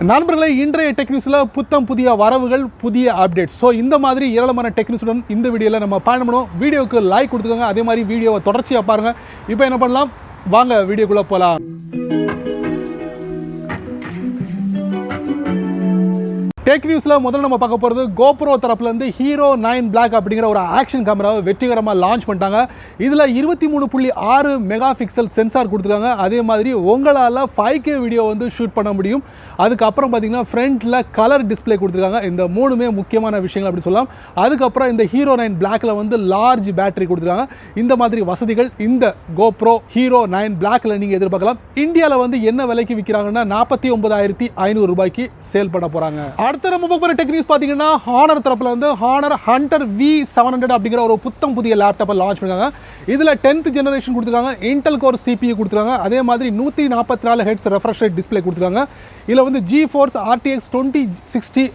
நண்பர்களே, இன்றைய டெக் நியூஸ்ல புத்தம் புதிய வரவுகள், புதிய அப்டேட்ஸ். ஸோ இந்த மாதிரி ஏராளமான டெக் நியூஸுடன் இந்த வீடியோவில் நம்ம பயணம் பண்ணுவோம். வீடியோவுக்கு லைக் கொடுத்துக்கோங்க. அதே மாதிரி வீடியோவை தொடர்ச்சியாக பாருங்கள். இப்போ என்ன பண்ணலாம், வாங்க வீடியோக்குள்ளே போகலாம். டெக் நியூஸில் முதல்ல நம்ம பார்க்க போகிறது கோப்ரோ தரப்புலேருந்து ஹீரோ 9 Black அப்படிங்கிற ஒரு ஆக்ஷன் கேமராவை வெற்றிகரமாக லான்ச் பண்ணிட்டாங்க. இதில் 23.6 மெகா பிக்சல் சென்சார் கொடுத்துருக்காங்க. அதே மாதிரி உங்களால் 5K வீடியோ வந்து ஷூட் பண்ண முடியும். அதுக்கப்புறம் பார்த்தீங்கன்னா ஃப்ரண்ட்டில் கலர் டிஸ்பிளே கொடுத்துருக்காங்க. இந்த மூணுமே முக்கியமான விஷயங்கள் அப்படி சொல்லலாம். அதுக்கப்புறம் இந்த ஹீரோ 9 Blackல வந்து லார்ஜ் பேட்டரி கொடுத்துருக்காங்க. இந்த மாதிரி வசதிகள் இந்த கோப்ரோ ஹீரோ 9 Blackல நீங்கள் எதிர்பார்க்கலாம். இந்தியாவில் வந்து என்ன விலைக்கு விற்கிறாங்கன்னா 49,500 ரூபாய்க்கு சேல் பண்ண போகிறாங்க. அடுத்த நம்ம பார்க்குற டெக் நியூஸ் பார்த்தீங்கன்னா ஹானர் தரப்புல வந்து ஹானர் ஹண்டர் V700 அப்படிங்கிற ஒரு புத்தம் புதிய லேப்டாப்பை லான்ச் பண்ணிருக்காங்க. இதில் 10th ஜெனரேஷன் கொடுத்துருக்காங்க. இன்டெல் கோர் CPU கொடுத்துருக்காங்க. அதே மாதிரி 144 ஹெர்ட்ஸ் ரெஃப்ரெஷ் ரேட் டிஸ்பிளே கொடுத்துருக்காங்க. இதில் வந்து GeForce RTX 2060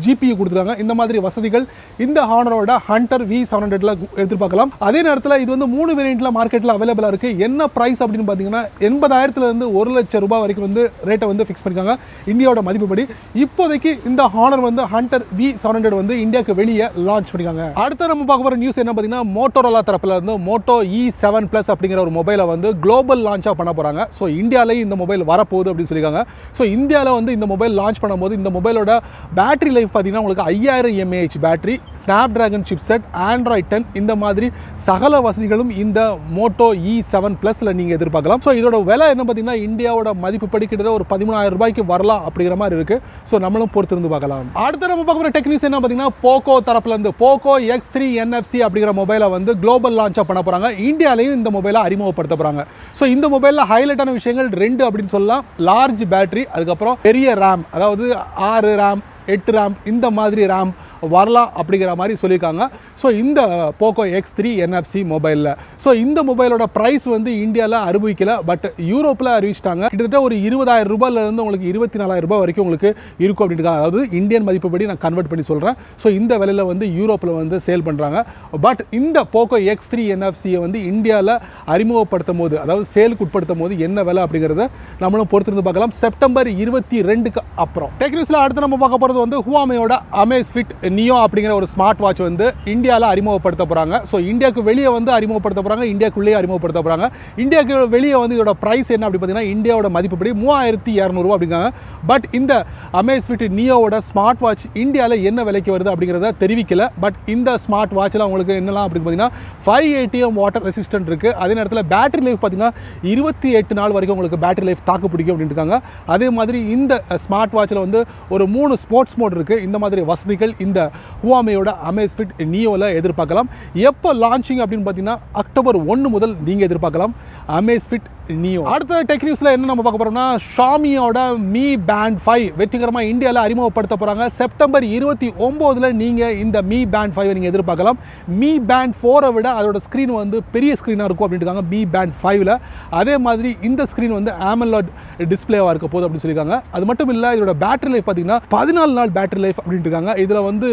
GPU கொடுத்துருக்காங்க. இந்த மாதிரி வசதிகள் இந்த ஹானரோட ஹண்டர் V700ல எதிர்பார்க்கலாம். அதே நேரத்தில் இது வந்து 3 வேரியண்ட்ல மார்க்கெட்டில் அவைலபிளாக இருக்குது. என்ன ப்ரைஸ் அப்படின்னு பார்த்தீங்கன்னா 80,000 1 லட்சம் ரூபாய் வரைக்கும் வந்து ரேட்டை வந்து ஃபிக்ஸ் பண்ணியிருக்காங்க இந்தியாவோட மதிப்புப்படி. இப்போதைக்கு இந்த ஹானர் வந்து ஹண்டர் V700 வந்து இந்தியாவுக்கு வெளியே லான்ச் பண்ணிருக்காங்க. அடுத்து நம்ம பார்க்க போற நியூஸ் என்ன பார்த்தீங்கன்னா மோட்டோரோலா தரப்புல இருந்து மோட்டோ E7+ அப்படிங்கிற ஒரு மொபைலை வந்து குளோபல் லான்ச்சாக பண்ண போறாங்க. ஸோ இந்தியாவிலேயும் இந்த மொபைல் வரப்போகுது அப்படின்னு சொல்லியிருக்காங்க. ஸோ இந்தியாவில் வந்து இந்த மொபைல் லான்ச் பண்ணும்போது இந்த மொபைலோட பேட்டரி லைஃப் பார்த்தீங்கன்னா உங்களுக்கு 5000 mAh battery, snap dragon chipset, Android 10 இந்த மாதிரி சகல வசதிகளும் இந்த மோட்டோ E7+ல நீங்கள் எதிர்பார்க்கலாம். ஸோ இதோட விலை என்ன பார்த்தீங்கன்னா இந்தியாவோட மதிப்புப்படி கிட்டத்தட்ட ஒரு 13,000 ரூபாய்க்கு வரலாம் அப்படிங்கிற மாதிரி இருக்கு. ஸோ நம்மளும் பொறுத்திருந்து பார்க்கலாம். அடுத்து நம்ம பார்க்க போற டெக் நியூஸ் என்ன பார்த்தீங்கன்னா POCO தரப்புல இருந்து POCO X3 NFC அப்படிங்கிற மொபைலை வந்து குளோபல் லான்ச் பண்ண போறாங்க. இந்தியாலையும் இந்த மொபைலை அறிமுகப்படுத்த போறாங்க. ஸோ இந்த மொபைலில் ஹைலைட்டான விஷயங்கள் 2 அப்படின்னு சொல்லலாம். லார்ஜ் பேட்டரி, அதுக்கப்புறம் பெரிய ரேம், அதாவது 6 ரேம் 8 ரேம் இந்த மாதிரி ரேம் வரலாம் அப்படிங்கிற மாதிரி சொல்லியிருக்காங்க. ஸோ இந்த POCO X3 NFC மொபைலில் ஸோ இந்த மொபைலோட ப்ரைஸ் வந்து இந்தியாவில் அறிவிக்கல, பட் யூரோப்பில் அறிவிச்சிட்டாங்க. கிட்டத்தட்ட ஒரு 20,000 ரூபாயிலிருந்து உங்களுக்கு 24,000 ரூபாய் வரைக்கும் உங்களுக்கு இருக்கும் அப்படின்ட்டு. அதாவது இந்தியன் மதிப்புப்படி நான் கன்வெர்ட் பண்ணி சொல்கிறேன். ஸோ இந்த விலையில் வந்து யூரோப்பில் வந்து சேல் பண்ணுறாங்க. பட் இந்த POCO X3 NFCயை வந்து இந்தியாவில் அறிமுகப்படுத்தும் போது, அதாவது சேலுக்கு உட்படுத்தும் போது என்ன விலை அப்படிங்கிறத நம்மளும் பொறுத்திருந்து பார்க்கலாம். செப்டம்பர் 22க்கு அப்புறம். டெக் நியூஸில் அடுத்து நம்ம பார்க்க போகிறது வந்து ஹுவாமையோட Amazfit நியோ அப்படிங்கிற ஒரு ஸ்மார்ட் வாட்ச் வந்து இந்தியாவில் அறிமுகப்படுத்த போகிறாங்க. ஸோ இந்தியாவுக்கு வெளியே வந்து அறிமுகப்படுத்த போகிறாங்க, இந்தியாவுக்குள்ளேயே அறிமுகப்படுத்த போகிறாங்க. இந்தியாவுக்கு வெளியே வந்து இதோட ப்ரைஸ் என்ன அப்படி பார்த்தீங்கன்னா இந்தியாவோட மதிப்புப்படி 3200 ரூபா அப்படிங்காங்க. பட் இந்த Amazfit நியோவோட ஸ்மார்ட் வாட்ச் இந்தியாவில் என்ன விலைக்கு வருது அப்படிங்கிறத தெரிவிக்கல. பட் இந்த ஸ்மார்ட் வாட்சில் உங்களுக்கு என்னெல்லாம் அப்படின்னு பார்த்தீங்கன்னா 5 ATM வாட்டர் ரெசிஸ்டன்ட் இருக்குது. அதே நேரத்தில் பேட்டரி லைஃப் பார்த்தீங்கன்னா 28 நாள் வரைக்கும் உங்களுக்கு பேட்டரி லைஃப் தாக்கு பிடிக்கும் அப்படின்னு இருக்காங்க. அதே மாதிரி இந்த ஸ்மார்ட் வாட்சில் வந்து ஒரு 3 ஸ்போர்ட்ஸ் மோட் இருக்குது. இந்த மாதிரி வசதிகள் இந்த ஹுவாமையோட Amazfit நியோவில் எதிர்பார்க்கலாம். எப்போ லான்ச்சிங் அப்படின்னு பார்த்தீங்கன்னா அக்டோபர் 1 முதல் நீங்கள் எதிர்பார்க்கலாம் Amazfit நியோ. அடுத்த டெக் நியூஸில் என்ன நம்ம பார்க்க போகிறோம்னா ஷாமியோட Mi Band 5 வெற்றிகரமாக இந்தியாவில் அறிமுகப்படுத்த போகிறாங்க. செப்டம்பர் 29 நீங்கள் இந்த Mi Band 5 நீங்கள் எதிர்பார்க்கலாம். Mi Band 4 விட அதோட ஸ்க்ரீன் வந்து பெரிய ஸ்க்ரீனாக இருக்கும் அப்படின்னு இருக்காங்க Mi Band 5ல. அதே மாதிரி இந்த ஸ்க்ரீன் வந்து AMOLED டிஸ்பிளேவாக இருக்க போகுது அப்படின்னு சொல்லியிருக்காங்க. அது மட்டும் இல்லை, இதோட பேட்டரி லைஃப் பார்த்தீங்கன்னா 14 நாள் பேட்டரி லைஃப் அப்படின்ட்டு இருக்காங்க. இதில் வந்து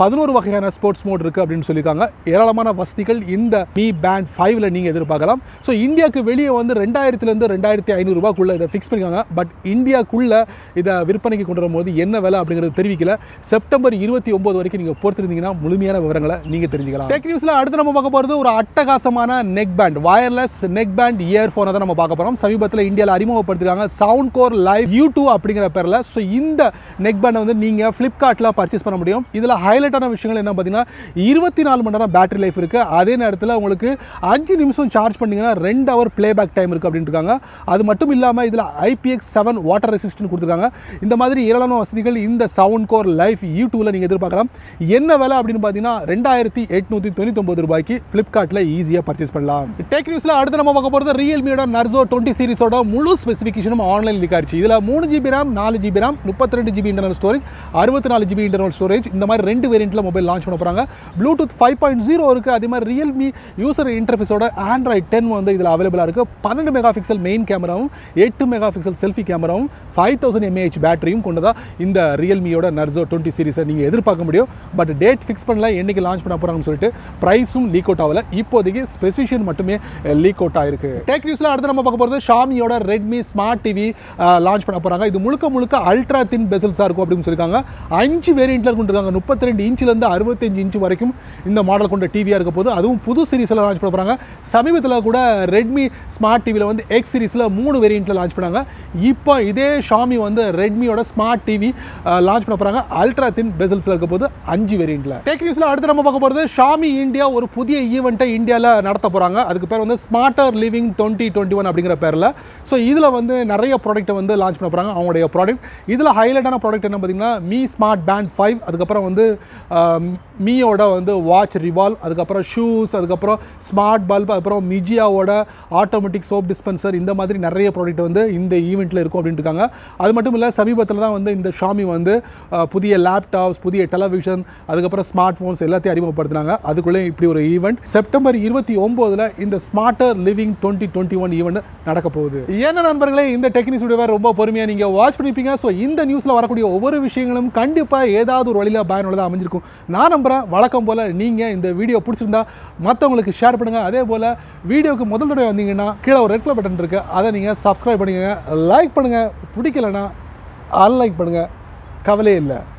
11 வகையான ஸ்போர்ட்ஸ் மோட் இருக்குது அப்படின்னு சொல்லியிருக்காங்க. ஏராளமான வசதிகள் இந்த Mi Band 5ல நீங்கள் எதிர்பார்க்கலாம். ஸோ இந்தியாவுக்கு வெளியே வந்து 2000 2500 ரூபாய்க்குள்ள இதை ஃபிக்ஸ் பண்ணிருக்காங்க. பட் இந்தியாவுக்குள்ள இதை விற்பனைக்கு கொண்டு வரும்போது என்ன விலை அப்படிங்கிறது தெரிவிக்கல. செப்டம்பர் 29 வரைக்கும் நீங்கள் பொறுத்திருந்தீங்கன்னா முழுமையான விவரங்களை நீங்கள் தெரிஞ்சுக்கலாம். டெக் நியூஸில் அடுத்து நம்ம பார்க்க போகிறது ஒரு அட்டகாசமான neck band, wireless neck band இயர்ஃபோனை தான் நம்ம பார்க்க போகிறோம். சமீபத்தில் இந்தியாவில் அறிமுகப்படுத்திருக்காங்க சவுண்ட் கோர் லைவ் U2 அப்படிங்கிற பேரில். ஸோ இந்த நெக் பேண்டை வந்து நீங்கள் ஃப்ளிப்கார்ட்டில் பர்ச்சேஸ் பண்ண முடியும். இதில் ஹைலைட்டான விஷயங்கள் என்ன பார்த்தீங்கன்னா 24 மணி நேரம் பேட்டரி லைஃப் இருக்குது. அதே நேரத்தில் உங்களுக்கு 5 நிமிஷம் சார்ஜ் பண்ணிங்கன்னா 2 ஹவர் பிளேபேக் டைம் இருக்குது அப்படின்னு இருக்காங்க. அது மட்டும் இல்லாமல் இதில் IPX7 வாட்டர் ரெசிஸ்டன்ட் கொடுத்துருக்காங்க. இந்த மாதிரி ஏராளமான வசதிகள் இந்த சவுண்ட் கோர் லைஃப் U2ல நீங்கள் எதிர்பார்க்கலாம். என்ன விலை அப்படின்னு பார்த்தீங்கன்னா 2899 ரூபாய்க்கு ஃப்ளிப்கார்ட்டில் ஈஸியாக பர்ச்சேஸ் பண்ணலாம். டெக் நியூஸில் அடுத்து நம்ம பார்க்க போகிறது ரியல்மியோட Narzo 20 சீரிஸோட முழு ஸ்பெசிஃபிகேஷனும் ஆன்லைன் லீக் ஆயிடுச்சு. இதில் 3GB RAM 4GB RAM 32GB internal storage 64GB internal storage இந்த மாதிரி 2 வேரியண்ட்டில் மொபைல் லான்ச் பண்ண போகிறாங்க. Bluetooth 5.0 இருக்குது. அதே மாதிரி ரியல்மி யூசர் இன்டர்ஃபேஸோட Android 10 வந்து இதில் அவைலபிளாக இருக்குது. 12 12 மெகா பிக்சல் மெயின் கேமராவும் 8 மெகா பிக்சல் செல்ஃபி கேமராவும் 5000 mAh பேட்டரியும் கொண்டதா இந்த ரியல்மியோட நர்சோ 20 சீரிஸை நீங்கள் எதிர்பார்க்க முடியும். பட் டேட் ஃபிக்ஸ் பண்ணல, என்னைக்கு லான்ச் பண்ண போகிறாங்கன்னு சொல்லிட்டு. ப்ரைஸும் லீக் அவுட் ஆகல, இப்போதைக்கு ஸ்பெசிஃபிகேஷன் மட்டுமே லீக் அவுட் ஆயிருக்கு. டெக் நியூஸில் அடுத்து நம்ம பார்க்க போகிறது ஷாமியோட ரெட்மி ஸ்மார்ட் டிவி லான்ச் பண்ண போகிறாங்க. இது முழுக்க அல்ட்ரா தின் பெசல்ஸாக இருக்கும் அப்படின்னு சொல்லியிருக்காங்க. 5 வேரியண்ட்டில் கொண்டு இருக்காங்க. 32 இன்ச்சிலேருந்து 65 இன்ச் வரைக்கும் இந்த மாடல் கொண்ட டிவியாக இருக்க போது, அதுவும் புது சீரிஸில் லான்ச் பண்ண போகிறாங்க. சமீபத்தில் கூட ரெட்மி ஸ்மார்ட் டிவியில் வந்து எக்ஸ் சீரிஸில் 3 வேரியண்ட்டில் லான்ச் பண்ணாங்க. இப்போ இதே ஷாமி வந்து ரெட்மியோட ஸ்மார்ட் டிவி லான்ச் பண்ண போகிறாங்க. அல்ட்ரா தின் பெசல்ஸில் இருக்க போது 5 வேரியண்ட்டில். டெக் நியூஸில் அடுத்து நம்ம பார்க்க போகிறது ஷாமி இந்தியா ஒரு புதிய ஈவெண்ட்டை இந்தியாவில் நடத்த போகிறாங்க. அதுக்கு பேர் வந்து ஸ்மார்ட்டர் லிவிங் 2021 அப்படிங்கிற பேரில். ஸோ இதில் வந்து நிறைய ப்ராடக்ட்டை வந்து லான்ச் பண்ண போகிறாங்க. அவங்களுடைய ப்ராடக்ட் இதில் ஹைலைட்டான ப்ராடக்ட் என்ன பார்த்தீங்கன்னா, மீ ஸ்மார்ட் பேண்ட் 5, அதுக்கப்புறம் வந்து மீயோட வந்து வாட்ச் ரிவால்வ், அதுக்கப்புறம் ஷூஸ், அதுக்கப்புறம் ஸ்மார்ட் பல்ப், அதுக்கப்புறம் மிஜியாவோட ஆட்டோமேட்டிக் சோப் டிஸ்பென்சர், இந்த மாதிரி நிறைய ப்ராடக்ட் வந்து இந்த ஈவெண்ட்டில் இருக்கும் அப்படின்ட்டு இருக்காங்க. அது மட்டும் இல்லை, சமீபத்தில் தான் வந்து இந்த ஷாமி வந்து புதிய லேப்டாப்ஸ், புதிய டெலிவிஷன், அதுக்கப்புறம் ஸ்மார்ட் ஃபோன்ஸ் எல்லாத்தையும் அறிமுகப்படுத்தினாங்க. அதுக்குள்ளே இப்படி ஒரு ஈவெண்ட் செப்டம்பர் 29 இந்த ஸ்மார்ட்டர் லிவிங் 2021 ஈவெண்ட் நடக்க போகுது. என்ன நண்பர்களே, இந்த டெக்னிக்ஸ் வீடியோவை ரொம்ப பொறுமையாக நீங்கள் வாட்ச் பண்ணிப்பீங்க. ஸோ இந்த நியூஸில் வரக்கூடிய ஒவ்வொரு விஷயங்களும் கண்டிப்பாக ஏதாவது ஒரு வழியில் பயனுள்ளதாக அமைஞ்சிருக்கும் நான் நம்புகிறேன். வழக்கம் போல் நீங்கள் இந்த வீடியோ பிடிச்சிருந்தா மற்றவங்களுக்கு ஷேர் பண்ணுங்கள். அதே போல் வீடியோக்கு முதல் தடவை வந்தீங்கன்னா கீழே ஒரு ரெட் கலர் பட்டன் இருக்குது, அதை நீங்கள் சப்ஸ்கிரைப் பண்ணுங்கள், லைக் பண்ணுங்கள், பிடிக்கலைன்னா அன்லைக் பண்ணுங்கள், கவலையே இல்லை.